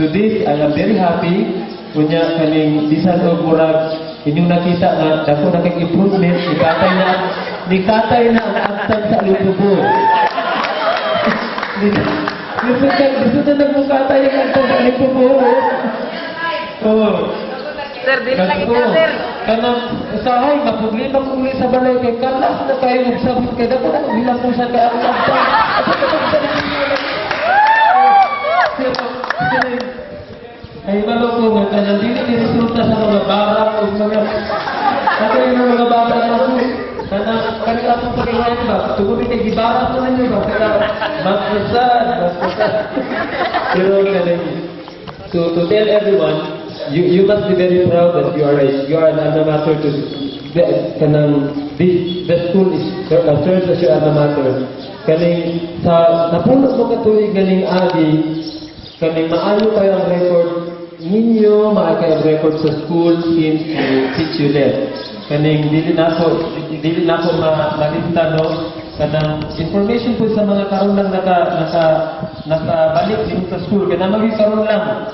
to this, I am very happy. Kunya kaning bisan og murag inyong nakita nga dako na kay improvement nikatay na ang absent sa lutubo. Gusto na nagmukatay ang absent sa lutubo. Oh. Sir, dili na kita, sir. Kanang usahay, mapugli sa balay kay kalas na kayo magsabot kay dako na bilang po sa kay ang absent. Ay malo ko nga kanang dili resulta sa mga barak o mga yung mga barak na po. Kanang akong pagkain ba? Tugod kay gibarak na ninyo ba? Kaya magpasad. Pero kanang to tell everyone, you must be very proud that you are an alma mater to kanang the school is serves as your alma mater. Kaning sa napulot mo katuig ganing agi, kaning maayo kayo ang record ninyo, maayo kayo ang record sa school since you teach you there. Kaning dili na ako malista no kanang information po sa mga karon lang nakabalik dito sa school kana magikaroon lang.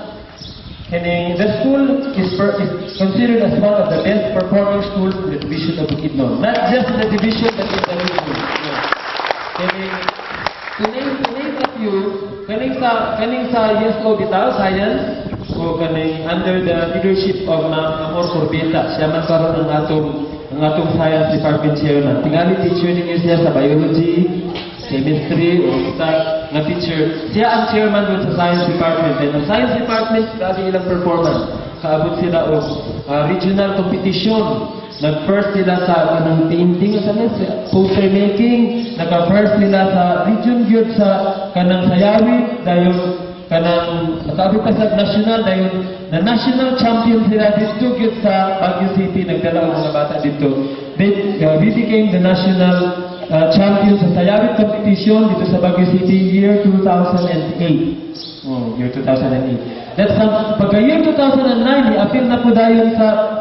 Kaning the school is considered as one of the best performing schools in the division of Bukidnon. Not just the division but in the region. Kaning to name a few, kaning sa YESO bitaw science o kaning under the leadership of Ma'am Amor Corbeta, siya man karon ang atong science department chairman. Tingali teacher ninyo siya sa biology, chemistry o nga teacher. Siya ang chairman doon sa science department. And ang science department, grabe ilang performance. Kaabot sila o regional competition. Nag-first sila sa kanang painting sa poster making. Nag-first sila sa region gyud sa kanang sayawi dayon kanang nakaabot pa sa national dayon na national champion sila dito gyud sa Baguio City. Nagdala ang mga bata dito. We became the national champion sa sayawi competition dito sa Baguio City year 2008. Year 2008. That's pagka year 2009 i-appeal na po dayon sa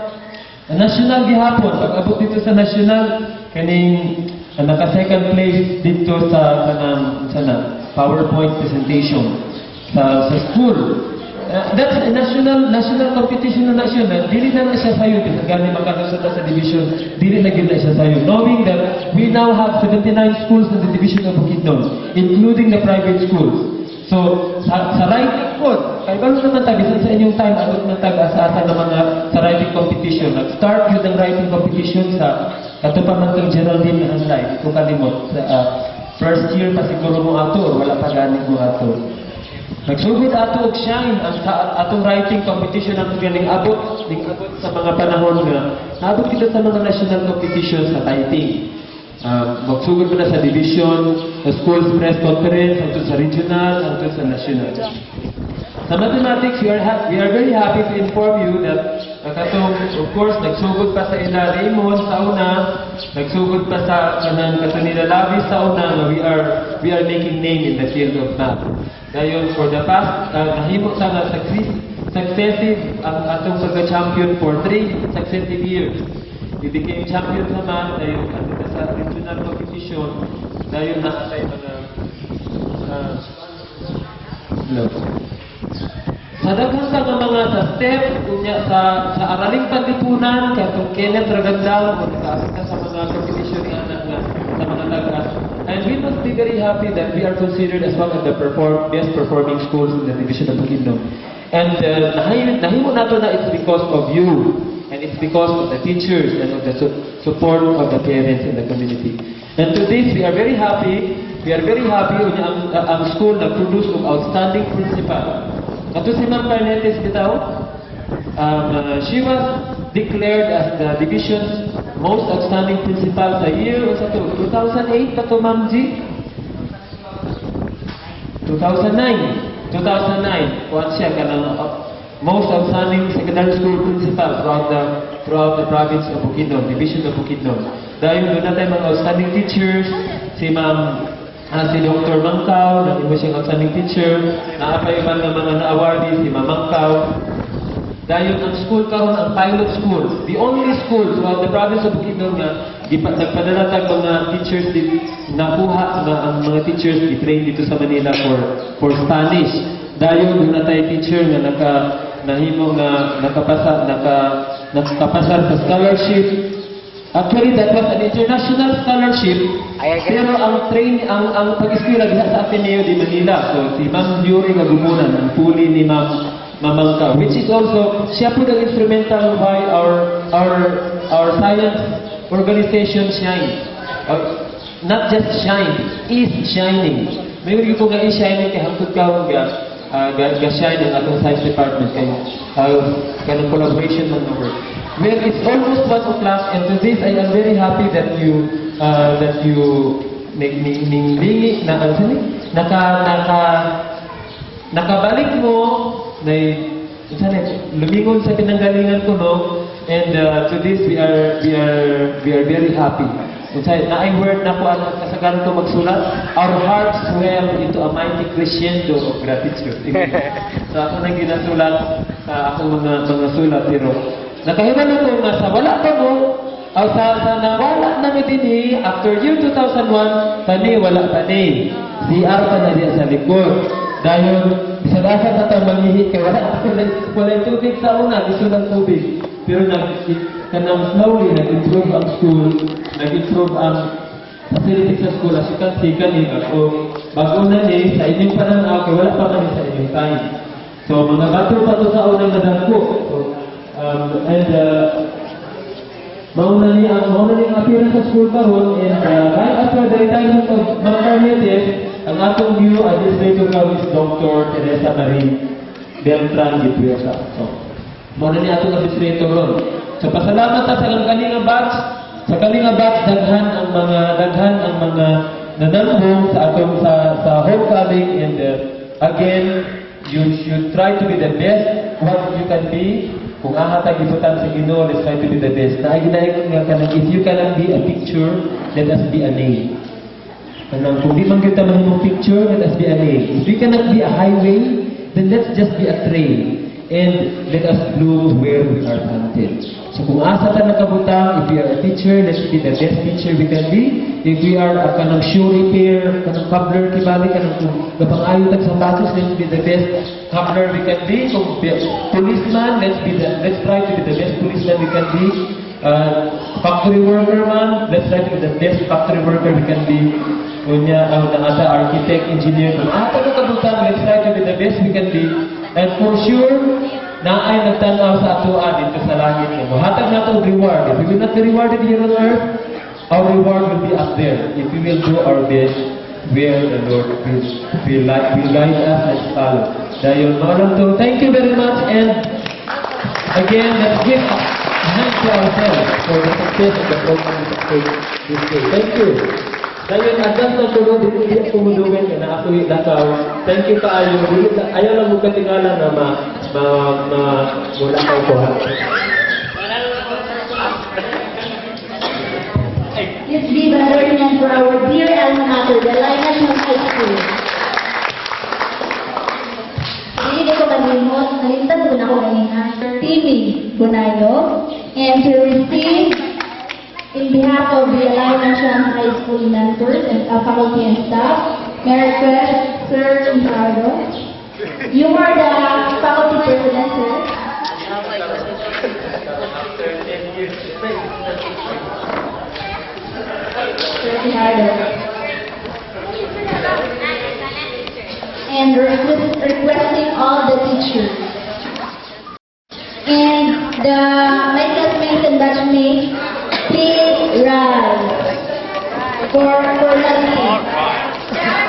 national gihapon. Pag-abot dito sa national, kaning naka-second place dito sa kanang PowerPoint presentation sa school. That's a national competition na national. Dili na siya sayo. Gani makasunod sa division, dili na gid na siya sayo. Knowing that we now have 79 schools in the division of Bukidnon, including the private schools. So, sa writing po, kaya balo naman bisan sa inyong time, abot na asa ng mga sa writing competition. Nag-start yun ang writing competition sa katupaman kang Geraldine Hanlay. Kung kalimot, sa first year pa siguro mo ato, or wala pa ganing mo ato. Nagsugod ato og shine ang atong writing competition ang galing abot sa mga panahon nga abot kita sa mga national competition sa writing. Magsugod mo na sa division, sa school's press conference, hangtod sa regional, hangtod sa national. Sa mathematics, we are very happy to inform you that of course, nagsugod pa sa ila Raymond sa una, nagsugod pa sa katunila Lavis sa una, we are making name in the field of math. Dayon, for the past, nahimo sa successive ang atong pagka-champion for 3 successive years. We became champion sa math, dayon sa regional competition, dayon na tayo sa daghang sa mga sa step unya sa araling panlipunan katong Kenneth Ragandang nag-aasika sa mga competition ni anak nga sa mga tagas. And we must be very happy that we are considered as one of the best performing schools in the division of Bukidnon. And nahimo nato na it's because of you. And it's because of the teachers and of the support of the parents in the community. And to this, we are very happy. We are very happy ang school nag-produce ng outstanding principal. Ito si Ma'am Carnetes bitaw. She was declared as the division's most outstanding principal sa year 2008 pa to Ma'am G? 2009. Kuwan siya kanang most outstanding secondary school principal throughout the province of Bukidnon, division of Bukidnon. Dahil doon natin mga outstanding teachers, si Dr. Mangkaw, nag-iba siyang outstanding teacher, naapay man ng mga na-awardee, si Mamangkaw. Dahil ang school karon ang pilot school, the only school throughout the province of Bukidnon nga nagpadala tag mga teachers nakuha nga ang mga teachers i-train dito sa Manila for Spanish. dayon doon na tayo teacher nga nahimo nga nakapasar sa scholarship. Actually, that was an international scholarship. Ay, agree. Pero ang pag-eskwela diha sa Ateneo de Manila. So si Ma'am Yuri nga gumunan ang puli ni Ma'am Mamangka, which is also siya po ang instrumental why our science organization shine. Not just shine, is shining. Mayroon ko nga is-shining kay hangtod ka ga-shine ang atong science department kay kanang collaboration ng work. Well, it's almost 1 o'clock, and to this I am very happy that you ninglingi na nakabalik mo na lumingon sa pinanggalingan ko, no? And to this we are very happy. Na I word na ko ang kasagaran ko magsulat, our hearts swell into a mighty crescendo of gratitude. So ako nang ginasulat akong mga sulat, pero nakahiman ako nga sa wala pa mo, o sa nawala na din after year 2001, tani wala tani. CR pa na diya sa likod. Dahil isa-asa na tayo manghihit kay wala tubig sa una, gusto ng tubig. Pero kanang slowly, nag-improve ang school, nag-improve ang facilities sa school. As you can see kanina, so bago na sa inyong pananaw, kaya wala pa kami sa inyong time. So mga bato pa to sa unang nadagpo. So, mauna niya ang appearance sa school karon, and right after the retirement of Ma'am Carmetes, ang atong new administrator is Dr. Teresa Marie Beltran Gitwesa. So, mauna niya atong administrator ron. So pasalamat ta sa kaninga batch. Sa kaninga batch daghan ang mga nanambong sa atong sa homecoming, and again, you should try to be the best what you can be. Kung ahatag ibutan sa Ginoo, let's try to be the best. Naiginayon nga kanang, if you cannot be a picture, let us be a name. Kanang, kung di man kita mahimong picture, let us be a name. If we cannot be a highway, then let's just be a trail. And let us bloom where we are planted. So kung asa ta nakabutang, if we are a teacher, let's be the best teacher we can be. If we are a kanang shoe repair, kanang cobbler, kibali, kanang gapangayon tag sapatos, let's be the best cobbler we can be. Kung policeman, let's try to be the best policeman we can be. Factory worker man, let's try to be the best factory worker we can be. Kunya, ang ata architect, engineer, kung ata nakabutang, let's try to be the best we can be. And for sure, na ay nagtanaw sa atuan dito sa langit mo. Hatag na itong reward. If we will not be rewarded here on earth, our reward will be up there. If we will do our best, where the Lord will guide us and follow. Dahil mawalang to, thank you very much, and again, let's give a hand to ourselves for the success of the program this day. Thank you. Dahil advance na tulog, hindi ako mulugan ka na ako lakaw. Thank you kaayo. Ayaw lang mo katingalan na mula ka ko. Let's give another hand for our dear alma mater, the Line National High School. Hindi ko malimot, nalintad ko na ako kanina. Timmy Bonayo, and to receive in behalf of the Line National High School members and faculty and staff, may I request Sir Ricardo. You are the faculty president, sir. Sir Ricardo. And requesting all the teachers. And the my classmates and batchmates, please rise for formality.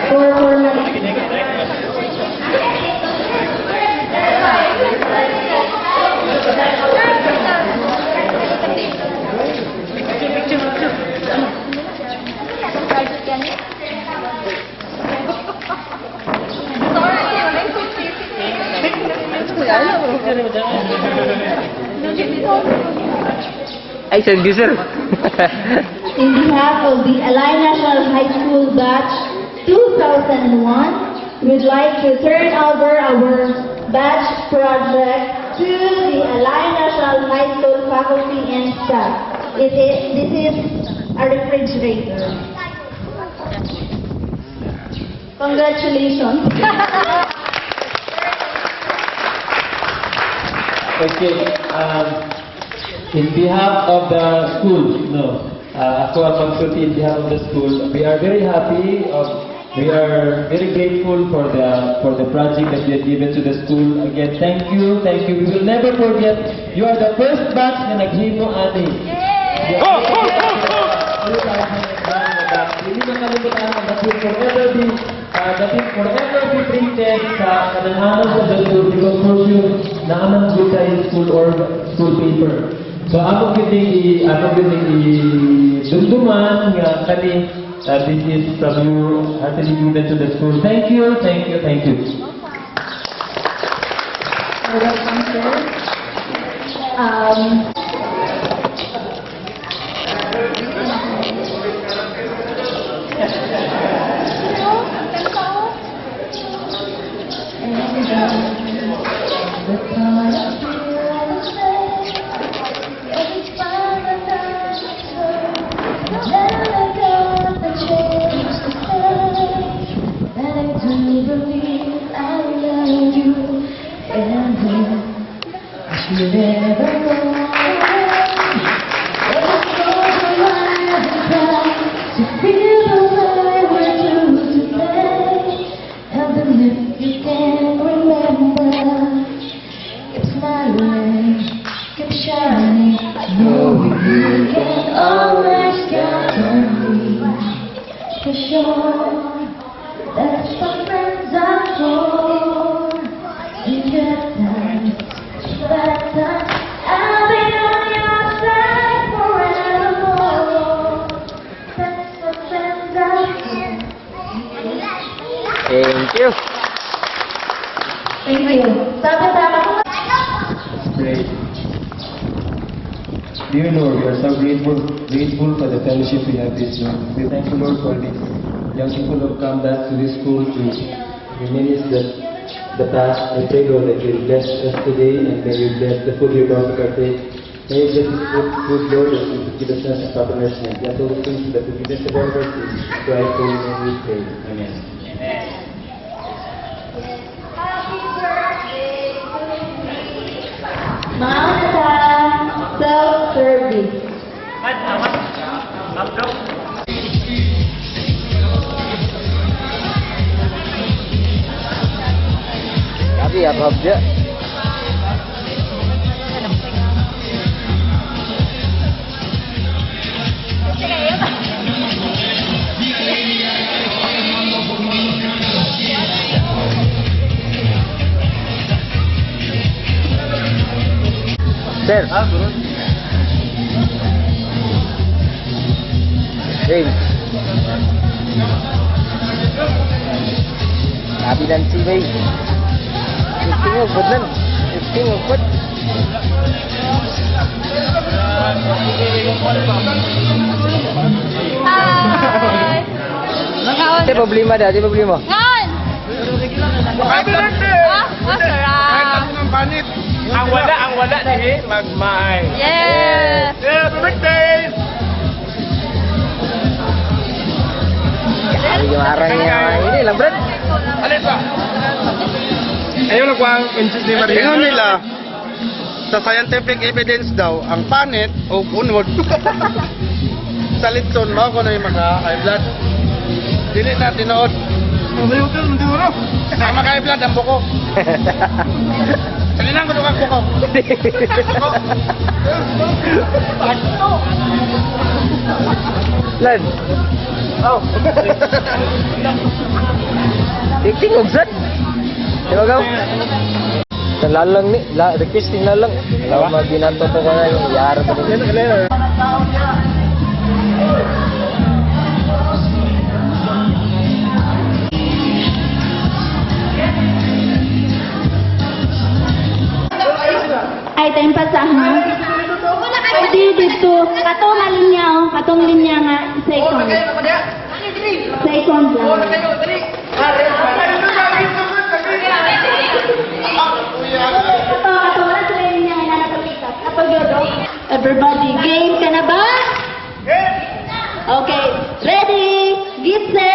For formality. Ay, sir, sir. In behalf of the Allied National High School Batch 2001, we'd like to turn over our batch project to the Allied National High School faculty and staff. This is a refrigerator. Congratulations. Okay. In behalf of the school, ako ang magsulti in behalf of the school. We are very happy. We are very grateful for the project that you have given to the school. Again, thank you. We will never forget. You are the first batch na naghimo ani. Hindi makalimutan that will forever be printed sa kadalanan sa the school because for sure naaman good tayo school or school paper. So ako piting dumduman nga kani this is from you heartily given to the school. Thank you. Welcome, sir. For sure, that's what friends are for. In good times, bad times, I'll be on your side forevermore. That's what friends are for. Thank you. Thank you. Sama-sama po. That's great. Dear Lord, we are so grateful for the fellowship we have this morning. We thank you, Lord, for these young people who have come back to this school to reminisce the past. I pray, Lord, that you bless us today and may you bless the food you're about to partake. May you bless this food, Lord, that you give us a proper nourishment. That's all the things that we give us of our mercies. Christ, holy name we pray. Amen. Mga self-service. Tapi apa dia? Sir. Hey. Sabi ng TV. Lifting mo, budlan. Lifting mo, bud. Hi! Ate, problema dah. Ate, problema. Ngon! Masarap! Ang wala ni magmay. Yes! Happy birthday! Ay, yung arang ini lang, Brad. Alin ba? Ayaw na kuwang inches ni Maria. Tingnan nila, sa scientific evidence daw, ang panit o bunod sa litson mo kung na yung maka-high blood. Dili na tinood. Mabaliw ka, manduro. Sa maka-high blood ang buko. Salinang ko doon ang buko. Lan. Oh. Tikting ugsat. Diba gaw? Sa lalang ni, request ting lalang. Lawa maginato to ko na yung yara pa din. Item pasahan. Di dito, katong linya nga second. Second lang. Katong sa linya nga nakapita. Everybody, game ka na ba? Okay, ready, get set.